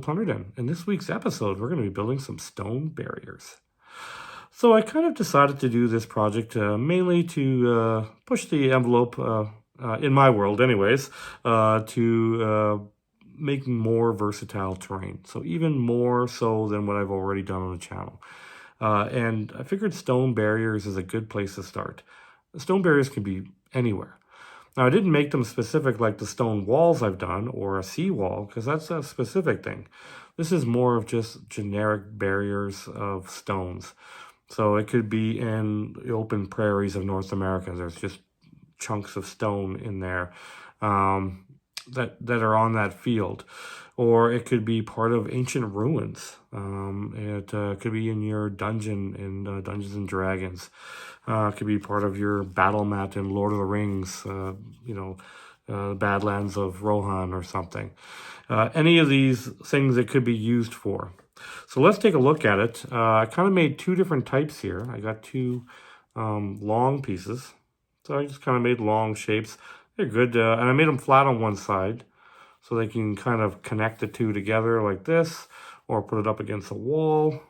Plunder Den. In this week's episode, we're going to be building some stone barriers. So I kind of decided to do this project mainly to push the envelope, in my world anyways, to make more versatile terrain. So even more so than what I've already done on the channel. And I figured stone barriers is a good place to start. Stone barriers can be anywhere. Now, I didn't make them specific like the stone walls I've done or a seawall, because that's a specific thing. This is more of just generic barriers of stones. So it could be in the open prairies of North America. There's just chunks of stone in there that are on that field. Or it could be part of ancient ruins. It could be in your dungeon in Dungeons and Dragons. It could be part of your battle mat in Lord of the Rings, Badlands of Rohan or something. Any of these things it could be used for. So let's take a look at it. I kind of made two different types here. I got two long pieces. So I just kind of made long shapes. They're good. And I made them flat on one side so they can kind of connect the two together like this, or put it up against a wall.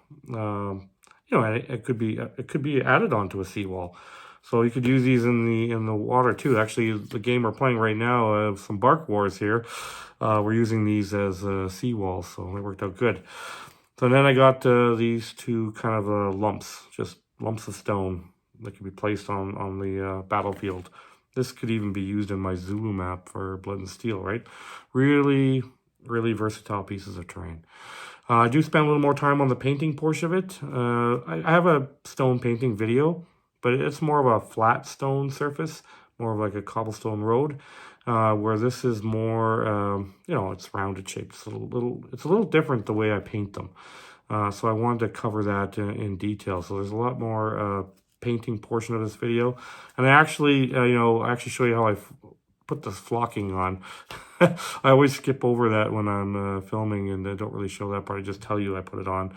It could be added onto a seawall. So you could use these in the water too. Actually, the game we're playing right now, some Bark Wars here, we're using these as seawalls, so they worked out good. So then I got these two kind of lumps, just lumps of stone that could be placed on the battlefield. This could even be used in my Zulu map for Blood and Steel, right? Really, really versatile pieces of terrain. I do spend a little more time on the painting portion of it. I have a stone painting video, but it's more of a flat stone surface, more of like a cobblestone road, where this is more, it's rounded shaped. It's a little different the way I paint them. So I wanted to cover that in detail. So there's a lot more painting portion of this video, and I actually show you how I put this flocking on. I always skip over that when I'm filming, and I don't really show that part. I just tell you I put it on.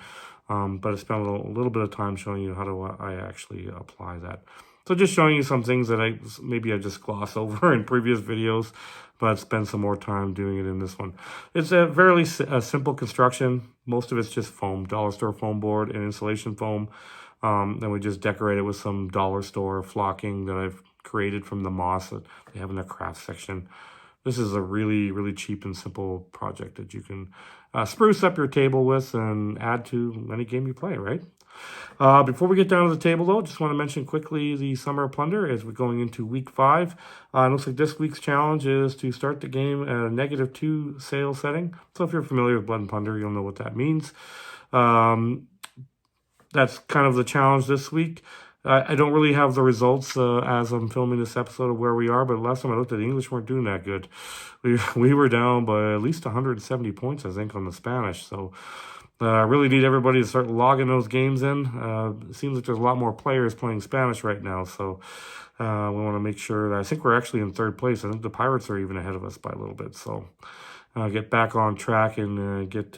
But I spent a little bit of time showing you how do I actually apply that. So just showing you some things that I just gloss over in previous videos, but spend some more time doing it in this one. It's a fairly simple construction. Most of it's just foam, dollar store foam board and insulation foam. Then we just decorate it with some dollar store flocking that I've created from the moss that they have in the craft section. This is a really, really cheap and simple project that you can spruce up your table with and add to any game you play, right? Before we get down to the table, though, just want to mention quickly the Summer of Plunder as we're going into week 5. It looks like this week's challenge is to start the game at a -2 sale setting. So if you're familiar with Blood and Plunder, you'll know what that means. That's kind of the challenge this week. I don't really have the results as I'm filming this episode of where we are, but last time I looked at the English weren't doing that good. We were down by at least 170 points, I think, on the Spanish. So I really need everybody to start logging those games in. It seems like there's a lot more players playing Spanish right now, so we want to make sure that I think we're actually in 3rd place. I think the Pirates are even ahead of us by a little bit. So get back on track and get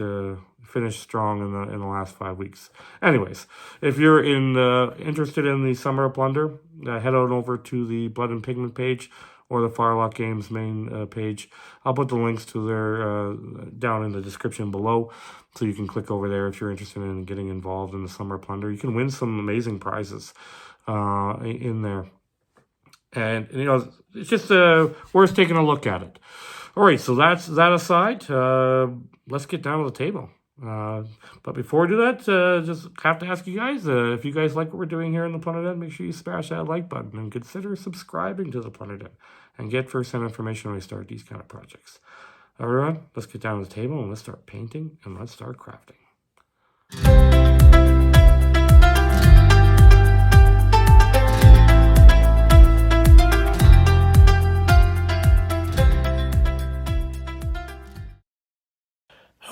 finished strong in the last 5 weeks. Anyways, if you're interested in the Summer of Plunder, head on over to the Blood and Pigment page or the Firelock Games main page. I'll put the links to their down in the description below, so you can click over there if you're interested in getting involved in the Summer of Plunder. You can win some amazing prizes in there. And it's just worth taking a look at it. All right, so that's that aside. Let's get down to the table. But before we do that, just have to ask you guys, if you guys like what we're doing here in the Plunder Den, make sure you smash that like button and consider subscribing to the Plunder Den and get first-hand information when we start these kind of projects. Everyone, let's get down to the table and let's start painting and let's start crafting.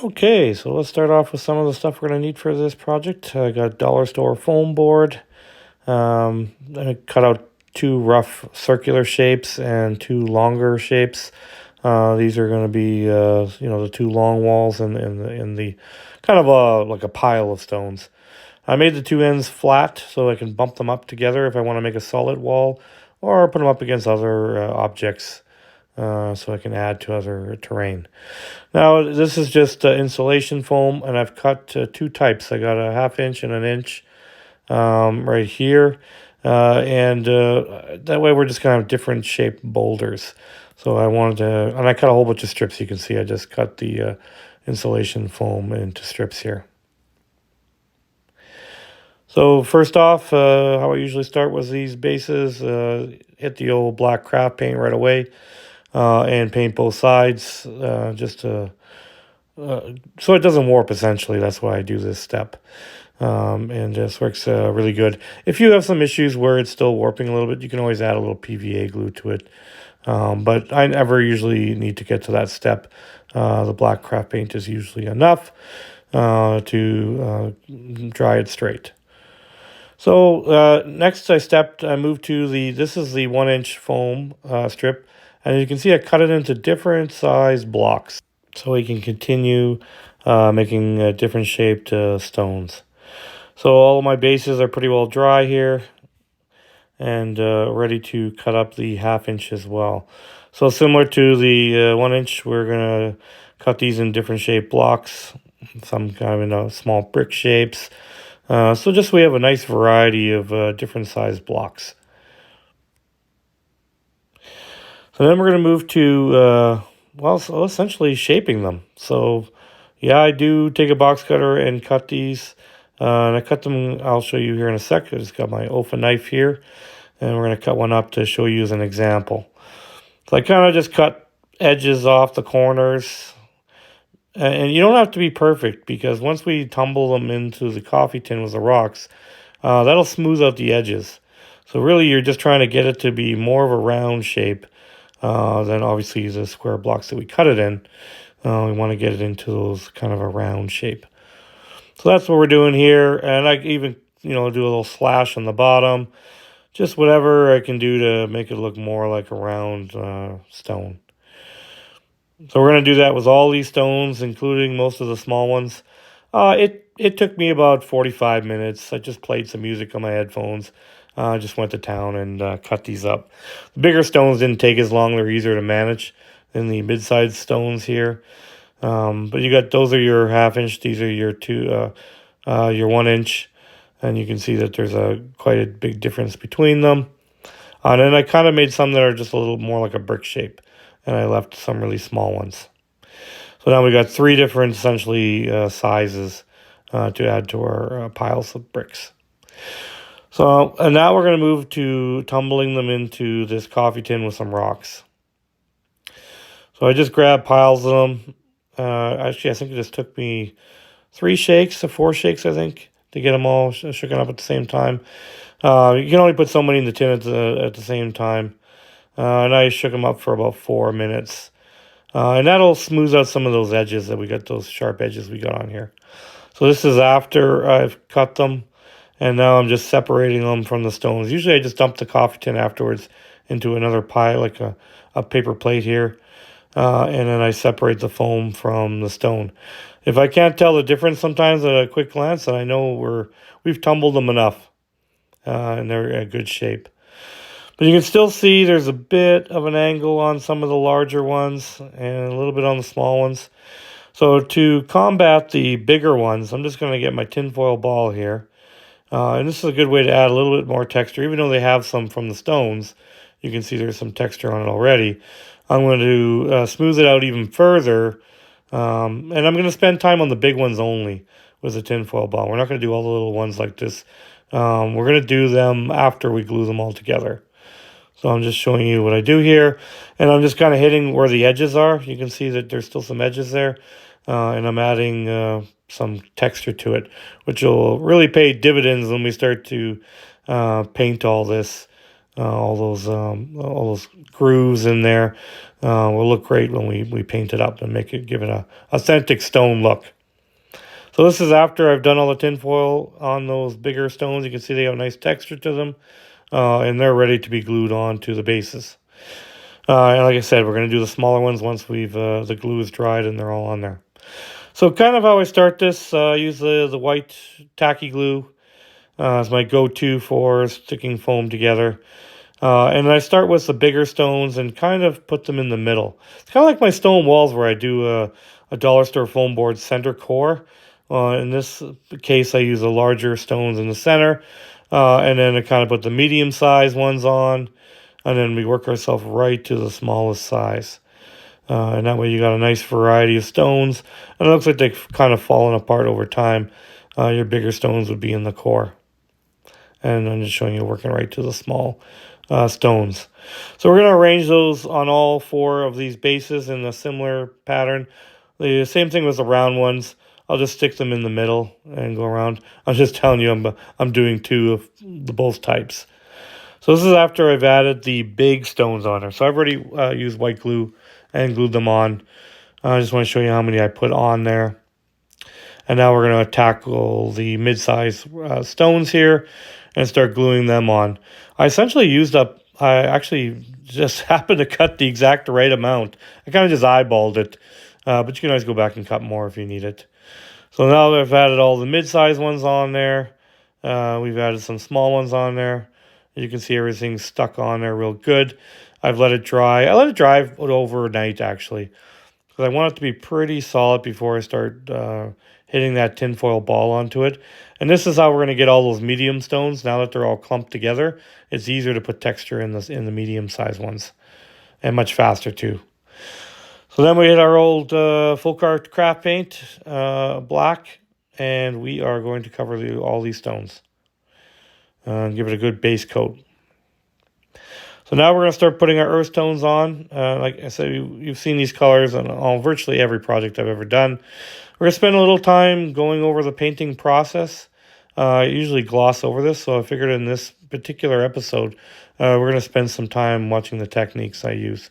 Okay, so let's start off with some of the stuff we're going to need for this project. I got dollar store foam board. I cut out 2 rough circular shapes and 2 longer shapes. These are going to be, the 2 long walls in the kind of like a pile of stones. I made the 2 ends flat so I can bump them up together if I want to make a solid wall, or put them up against other objects so I can add to other terrain. Now, this is just insulation foam, and I've cut two types. I got a 1/2 inch and an inch right here. And that way we're just going to have different shaped boulders. So I wanted to, and I cut a whole bunch of strips. You can see I just cut the insulation foam into strips here. So first off, how I usually start with these bases, hit the old black craft paint right away, and paint both sides, just to, so it doesn't warp essentially. That's why I do this step. And this works really good. If you have some issues where it's still warping a little bit, you can always add a little PVA glue to it. But I never usually need to get to that step. The black craft paint is usually enough to dry it straight. So next I moved to this is the 1-inch foam strip. And you can see I cut it into different size blocks. So we can continue making different shaped stones. So all of my bases are pretty well dry here and ready to cut up the 1/2 inch as well. So similar to the 1 inch, we're going to cut these in different shaped blocks, some kind of in small brick shapes. So just we have a nice variety of different size blocks. So then we're going to move to, so essentially shaping them. So yeah, I do take a box cutter and cut these. And I cut them, I'll show you here in a sec. I just got my OFA knife here. And we're going to cut one up to show you as an example. So I kind of just cut edges off the corners. And you don't have to be perfect, because once we tumble them into the coffee tin with the rocks, that'll smooth out the edges. So really you're just trying to get it to be more of a round shape than obviously the square blocks that we cut it in. We want to get it into those kind of a round shape. So that's what we're doing here. And I even, do a little slash on the bottom. Just whatever I can do to make it look more like a round stone. So we're going to do that with all these stones, including most of the small ones. It took me about 45 minutes. I just played some music on my headphones. I just went to town and cut these up. The bigger stones didn't take as long. They're easier to manage than the mid-sized stones here. But those are your 1/2 inch. These are your your 1 inch. And you can see that there's quite a big difference between them. And then I kind of made some that are just a little more like a brick shape. And I left some really small ones. So now we got 3 different, essentially, sizes to add to our piles of bricks. So, and now we're going to move to tumbling them into this coffee tin with some rocks. So I just grabbed piles of them. Actually, I think it just took me 3 shakes to 4 shakes, I think, to get them all shooken up at the same time. You can only put so many in the tin at the same time. And I shook them up for about 4 minutes. And that'll smooth out some of those edges that we got, those sharp edges we got on here. So this is after I've cut them. And now I'm just separating them from the stones. Usually I just dump the coffee tin afterwards into another pile, like a paper plate here. And then I separate the foam from the stone. If I can't tell the difference sometimes at a quick glance, then I know we've tumbled them enough. And they're in good shape. But you can still see there's a bit of an angle on some of the larger ones and a little bit on the small ones. So to combat the bigger ones, I'm just going to get my tinfoil ball here. And this is a good way to add a little bit more texture. Even though they have some from the stones, you can see there's some texture on it already. I'm going to smooth it out even further. And I'm going to spend time on the big ones only with the tinfoil ball. We're not going to do all the little ones like this. We're going to do them after we glue them all together. So I'm just showing you what I do here. And I'm just kind of hitting where the edges are. You can see that there's still some edges there. And I'm adding some texture to it, which will really pay dividends when we start to paint all this. All those grooves in there will look great when we paint it up and give it a authentic stone look. So this is after I've done all the tinfoil on those bigger stones. You can see they have a nice texture to them. And they're ready to be glued on to the bases. And like I said, we're going to do the smaller ones once the glue is dried and they're all on there. So kind of how I start this, I use the white tacky glue as my go-to for sticking foam together. And I start with the bigger stones and kind of put them in the middle. It's kind of like my stone walls where I do a dollar store foam board center core. In this case, I use the larger stones in the center, and then I kind of put the medium size ones on, and then we work ourselves right to the smallest size. And that way you got a nice variety of stones. And it looks like they've kind of fallen apart over time. Your bigger stones would be in the core. And I'm just showing you working right to the small stones. So we're going to arrange those on all 4 of these bases in a similar pattern. The same thing with the round ones. I'll just stick them in the middle and go around. I'm just telling you I'm doing 2 of the both types. So this is after I've added the big stones on her. So I've already used white glue and glued them on. I just want to show you how many I put on there. And now we're going to tackle the mid-size stones here and start gluing them on. I actually just happened to cut the exact right amount. I kind of just eyeballed it, but you can always go back and cut more if you need it. So now that I've added all the mid-size ones on there, we've added some small ones on there. You can see everything's stuck on there real good. I've let it dry. I let it dry overnight, actually, because I want it to be pretty solid before I start hitting that tinfoil ball onto it. And this is how we're going to get all those medium stones. Now that they're all clumped together, it's easier to put texture in the medium-sized ones, and much faster, too. So then we hit our old full art craft paint, black, and we are going to cover all these stones and give it a good base coat. So now we're going to start putting our earth tones on. Like I said, you've seen these colors on virtually every project I've ever done. We're going to spend a little time going over the painting process. I usually gloss over this, so I figured in this particular episode, we're going to spend some time watching the techniques I use.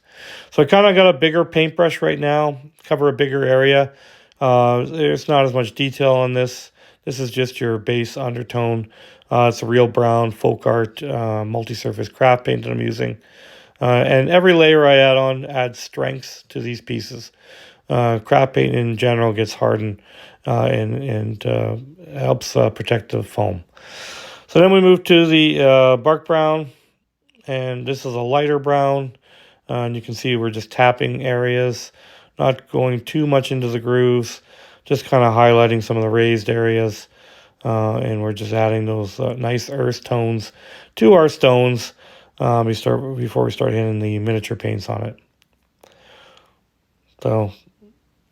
So I kind of got a bigger paintbrush right now, cover a bigger area. There's not as much detail on this. This is just your base undertone. It's a real brown folk art multi-surface craft paint that I'm using. And every layer I add on adds strengths to these pieces. Craft paint in general gets hardened and helps protect the foam. So then we move to the bark brown, and this is a lighter brown. And you can see we're just tapping areas, not going too much into the grooves, just kind of highlighting some of the raised areas. And we're just adding those nice earth tones to our stones before we start hitting the miniature paints on it. So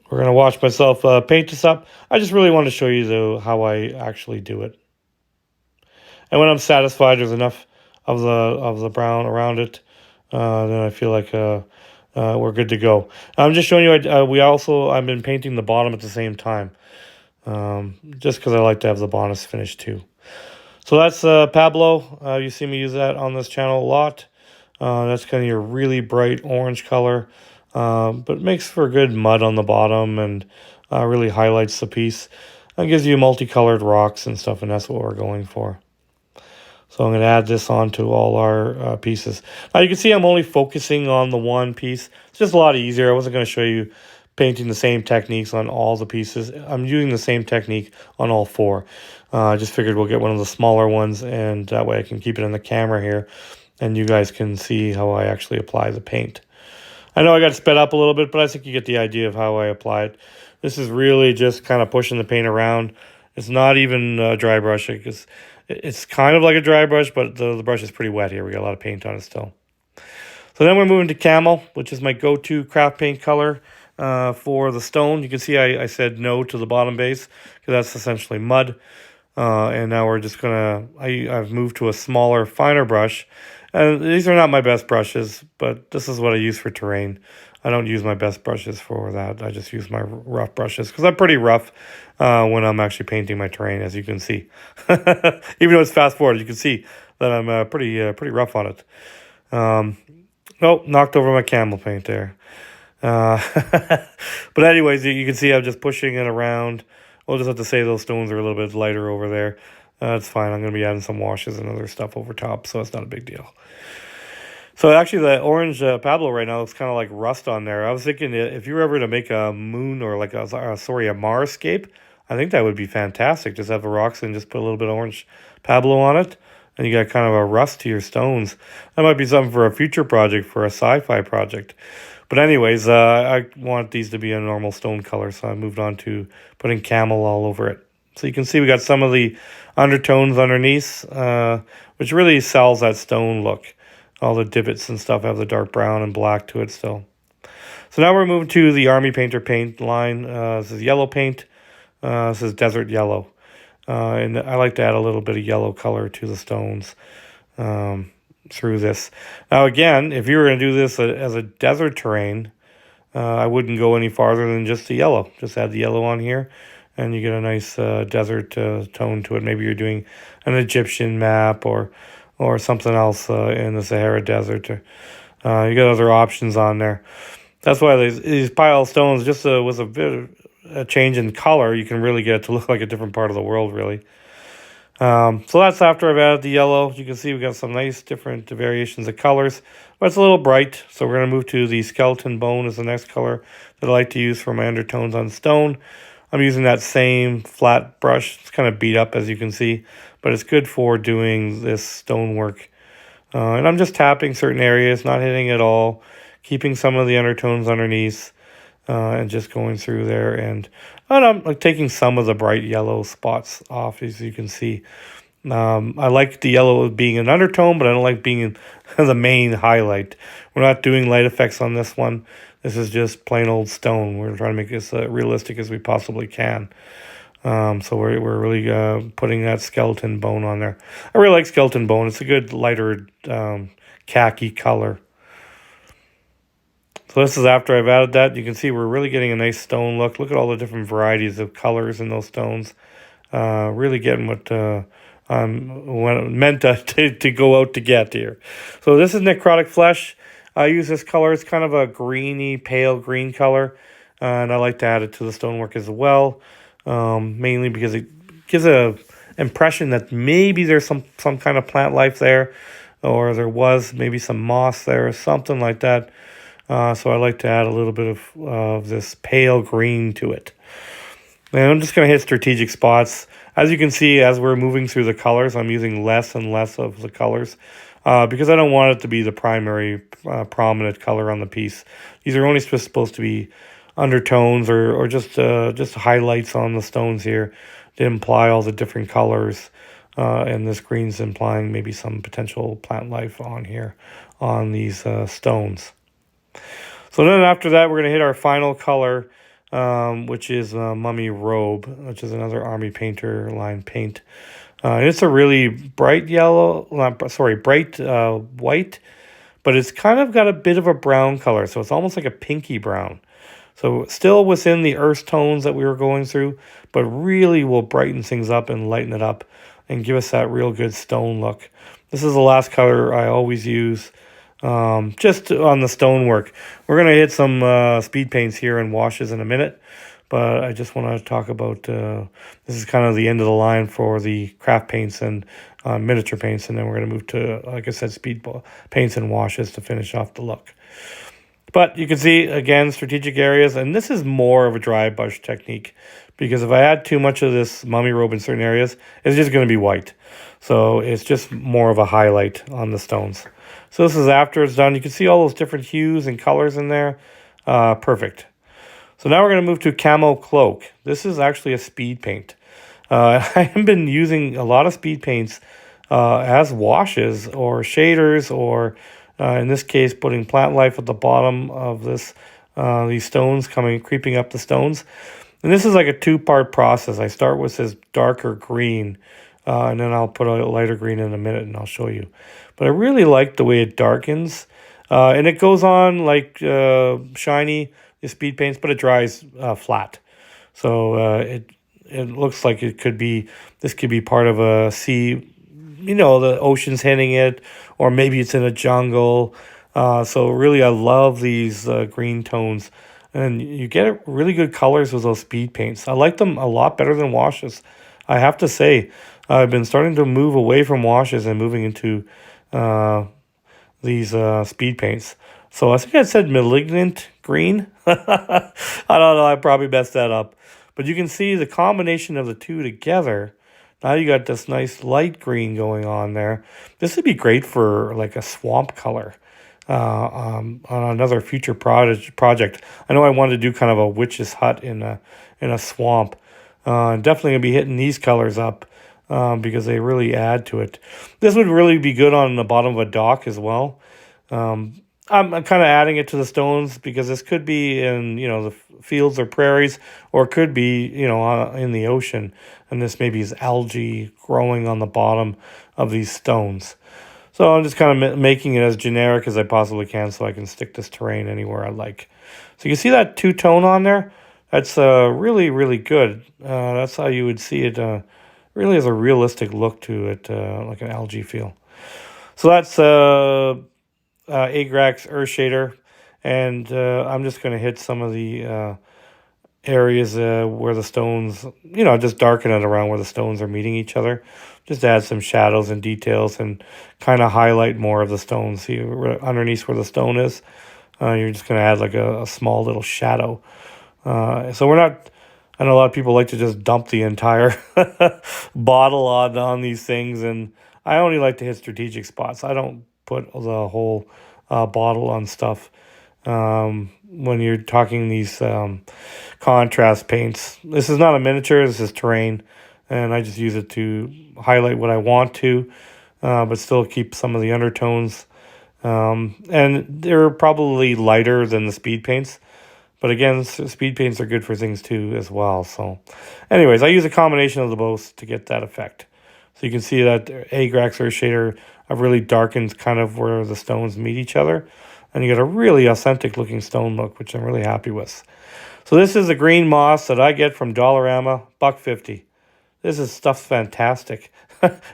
we're going to watch myself paint this up. I just really want to show you, though, how I actually do it. And when I'm satisfied there's enough of the brown around it, then I feel like we're good to go. I'm just showing you, I've been painting the bottom at the same time, just because I like to have the bonus finish too. So that's Pablo. You see me use that on this channel a lot. That's kind of your really bright orange color, but it makes for good mud on the bottom and really highlights the piece. It gives you multicolored rocks and stuff, and that's what we're going for. So I'm going to add this onto all our pieces. Now you can see I'm only focusing on the one piece. It's just a lot easier. I wasn't going to show you painting the same techniques on all the pieces. I'm using the same technique on all 4. I just figured we'll get one of the smaller ones, and that way I can keep it in the camera here, and you guys can see how I actually apply the paint. I know I got to sped up a little bit, but I think you get the idea of how I apply it. This is really just kind of pushing the paint around. It's not even dry brushing, because it's kind of like a dry brush, but the brush is pretty wet here. We got a lot of paint on it still. So then we're moving to camel, which is my go-to craft paint color for the stone. You can see I said no to the bottom base, because that's essentially mud. And now we're just going to, I've moved to a smaller, finer brush. And these are not my best brushes, but this is what I use for terrain. I don't use my best brushes for that. I just use my rough brushes, because I'm pretty rough when I'm actually painting my terrain, as you can see. Even though it's fast forward, you can see that I'm pretty rough on it. Oh, knocked over my camel paint there. But anyways, you can see I'm just pushing it around. We'll just have to say those stones are a little bit lighter over there. That's fine. I'm going to be adding some washes and other stuff over top, so it's not a big deal. So actually, the orange Pablo right now looks kind of like rust on there. I was thinking if you were ever to make a moon or like a Marscape, I think that would be fantastic. Just have the rocks and just put a little bit of orange Pablo on it. and you got kind of a rust to your stones. That might be something for a future project, for a sci-fi project. But anyways, I want these to be a normal stone color, so I moved on to putting camel all over it. So you can see we got some of the undertones underneath, which really sells that stone look. All the divots and stuff have the dark brown and black to it still. So now we're moving to the Army Painter paint line. This is yellow paint. This is desert yellow. And I like to add a little bit of yellow color to the stones through this. Now again, if you were going to do this as a desert terrain, I wouldn't go any farther than just the yellow. Just add the yellow on here, and you get a nice desert tone to it. Maybe you're doing an Egyptian map or something else in the Sahara Desert. You got other options on there. That's why these pile stones, just with a bit of a change in color, you can really get it to look like a different part of the world, really. So that's after I've added the yellow. You can see we've got some nice different variations of colors, but it's a little bright. So we're going to move to the skeleton bone as the next color that I like to use for my undertones on stone. I'm using that same flat brush. It's kind of beat up, as you can see, but it's good for doing this stonework. And I'm just tapping certain areas, not hitting it all, keeping some of the undertones underneath, and just going through there. And I'm like taking some of the bright yellow spots off, as you can see. I like the yellow being an undertone, but I don't like being the main highlight. We're not doing light effects on this one. This is just plain old stone. We're trying to make this realistic as we possibly can. So we're really putting that skeleton bone on there. I really like skeleton bone. It's a good lighter khaki color. So this is after I've added that. You can see we're really getting a nice stone look. Look at all the different varieties of colors in those stones. Really getting what I'm meant to go out to get here. So this is necrotic flesh. I use this color. It's kind of a greeny, pale green color. And I like to add it to the stonework as well. Mainly because it gives a impression that maybe there's some kind of plant life there. Or there was maybe some moss there or something like that. So I like to add a little bit of this pale green to it. And I'm just going to hit strategic spots. As you can see, as we're moving through the colors, I'm using less and less of the colors because I don't want it to be the primary prominent color on the piece. These are only supposed to be undertones or just highlights on the stones here to imply all the different colors. And this green's implying maybe some potential plant life on here on these stones. So then after that, we're going to hit our final color, which is Mummy Robe, which is another Army Painter line paint. And it's a really bright yellow, bright white, but it's kind of got a bit of a brown color. So it's almost like a pinky brown. So still within the earth tones that we were going through, but really will brighten things up and lighten it up and give us that real good stone look. This is the last color I always use. Just on the stonework. We're going to hit some speed paints here and washes in a minute, but I just want to talk about this is kind of the end of the line for the craft paints and miniature paints, and then we're going to move to, like I said, speed paints and washes to finish off the look. But you can see, again, strategic areas, and this is more of a dry brush technique, because if I add too much of this Mummy Robe in certain areas, it's just going to be white. So it's just more of a highlight on the stones. So this is after it's done. You can see all those different hues and colors in there. Perfect. So now we're going to move to Camo Cloak. This is actually a speed paint. I have been using a lot of speed paints as washes or shaders, or in this case, putting plant life at the bottom of this these stones creeping up the stones. And this is like a two-part process. I start with this darker green, and then I'll put a lighter green in a minute, and I'll show you. But I really like the way it darkens. And it goes on like shiny, the speed paints, but it dries flat. So it looks like this could be part of a sea, the ocean's hitting it, or maybe it's in a jungle. So really, I love these green tones. And you get really good colors with those speed paints. I like them a lot better than washes. I have to say, I've been starting to move away from washes and moving into these speed paints. So I think I said malignant green. I don't know. I probably messed that up. But you can see the combination of the two together Now you got this nice light green going on there. This would be great for like a swamp color on another future project. I know I wanted to do kind of a witch's hut in a swamp. Definitely gonna be hitting these colors up because they really add to it. This would really be good on the bottom of a dock as well. I'm kind of adding it to the stones because this could be in, you know, the fields or prairies, or it could be, you know, in the ocean. And this maybe is algae growing on the bottom of these stones. So I'm just kind of making it as generic as I possibly can so I can stick this terrain anywhere I like. So you see that two-tone on there? That's really, really good. That's how you would see it. Really has a realistic look to it, like an algae feel. So that's Agrax Earth Shader, and I'm just going to hit some of the areas where the stones, you know, just darken it around where the stones are meeting each other. Just add some shadows and details and kind of highlight more of the stones. See, underneath where the stone is, you're just going to add like a small little shadow. So we're not, I know a lot of people like to just dump the entire bottle on these things, and I only like to hit strategic spots. I don't put the whole bottle on stuff. When you're talking these contrast paints, this is not a miniature, this is terrain, and I just use it to highlight what I want to, but still keep some of the undertones. And they're probably lighter than the speed paints. But again, speed paints are good for things too as well. So anyways, I use a combination of the both to get that effect. So you can see that Agrax Earth Shader, I've really darkened kind of where the stones meet each other. And you get a really authentic looking stone look, which I'm really happy with. So this is the green moss that I get from Dollarama, $1.50. This stuff's fantastic.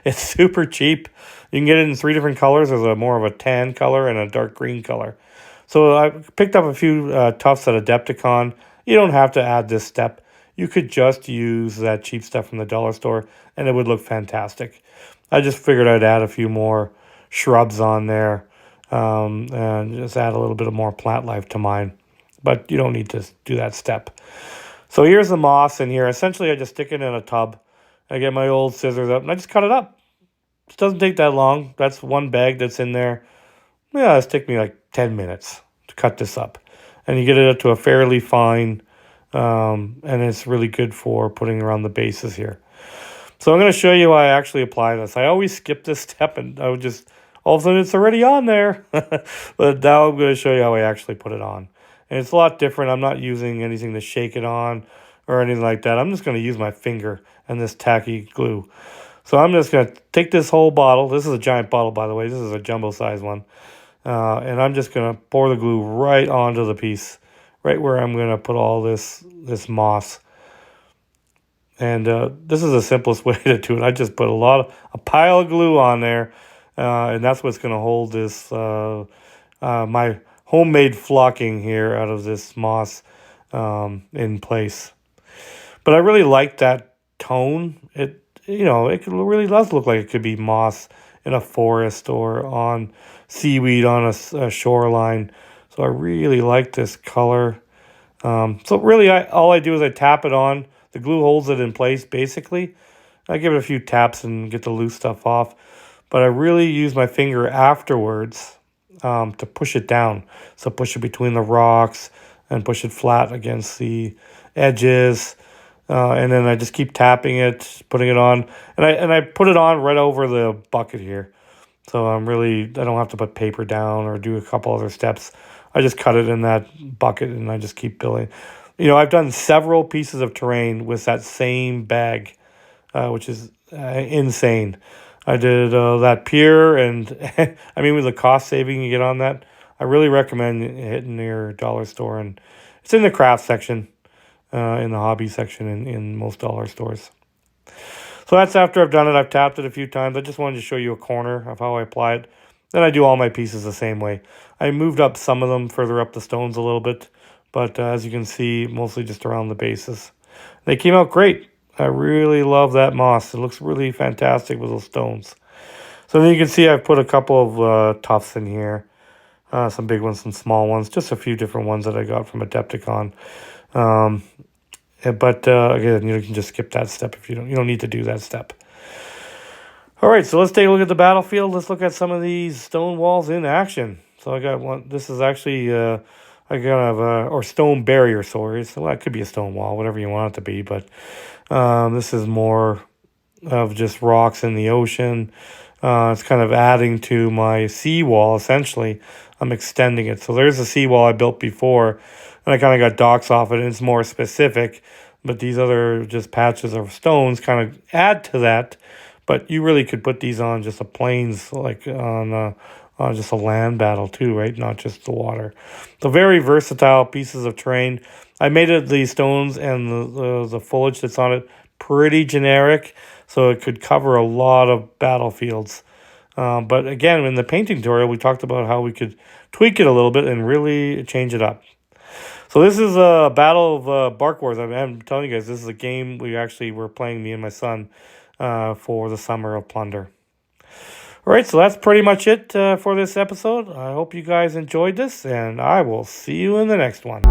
It's super cheap. You can get it in 3 different colors. There's a more of a tan color and a dark green color. So I picked up a few tufts at Adepticon. You don't have to add this step. You could just use that cheap stuff from the dollar store and it would look fantastic. I just figured I'd add a few more shrubs on there and just add a little bit of more plant life to mine. But you don't need to do that step. So here's the moss in here. Essentially, I just stick it in a tub. I get my old scissors up and I just cut it up. It doesn't take that long. That's one bag that's in there. Yeah, it's taken me like 10 minutes to cut this up. And you get it up to a fairly fine, and it's really good for putting around the bases here. So I'm going to show you how I actually apply this. I always skip this step and I would just, all of a sudden it's already on there. But now I'm going to show you how I actually put it on. And it's a lot different. I'm not using anything to shake it on or anything like that. I'm just going to use my finger and this tacky glue. So I'm just going to take this whole bottle. This is a giant bottle, by the way. This is a jumbo size one. And I'm just going to pour the glue right onto the piece, right where I'm going to put all this moss. And this is the simplest way to do it. I just put a pile of glue on there, and that's what's going to hold this, my homemade flocking here out of this moss in place. But I really like that tone. It really does look like it could be moss in a forest or on seaweed on a shoreline. So I really like this color. So really, all I do is I tap it on. The glue holds it in place, basically. I give it a few taps and get the loose stuff off. But I really use my finger afterwards to push it down. So push it between the rocks and push it flat against the edges. And then I just keep tapping it, putting it on. And I put it on right over the bucket here. So I don't have to put paper down or do a couple other steps. I just cut it in that bucket and I just keep building. You know, I've done several pieces of terrain with that same bag, which is insane. I did that pier, and I mean, with the cost saving you get on that, I really recommend hitting your dollar store. And it's in the craft section, in the hobby section in most dollar stores. So that's after I've done it. I've tapped it a few times. I just wanted to show you a corner of how I apply it. Then I do all my pieces the same way. I moved up some of them further up the stones a little bit, but as you can see, mostly just around the bases. They came out great. I really love that moss. It looks really fantastic with those stones. So then you can see I've put a couple of tufts in here. Some big ones, some small ones, just a few different ones that I got from Adepticon. But again, you can just skip that step if you don't need to do that step. All right, so let's take a look at the battlefield. Let's look at some of these stone walls in action. So I got one. This is actually I got or stone barrier, sorry. So it could be a stone wall, whatever you want it to be. But this is more of just rocks in the ocean. It's kind of adding to my seawall, essentially. I'm extending it. So there's a seawall I built before, and I kind of got docks off it, and it's more specific. But these other just patches of stones kind of add to that. But you really could put these on just a plains, like on just a land battle too, right? Not just the water. So very versatile pieces of terrain. I made it the stones and the foliage that's on it pretty generic, so it could cover a lot of battlefields. But again, in the painting tutorial, we talked about how we could tweak it a little bit and really change it up. So this is a Battle of Bark Wars. I'm telling you guys, this is a game we actually were playing, me and my son, for the Summer of Plunder. All right, so that's pretty much it for this episode. I hope you guys enjoyed this, and I will see you in the next one.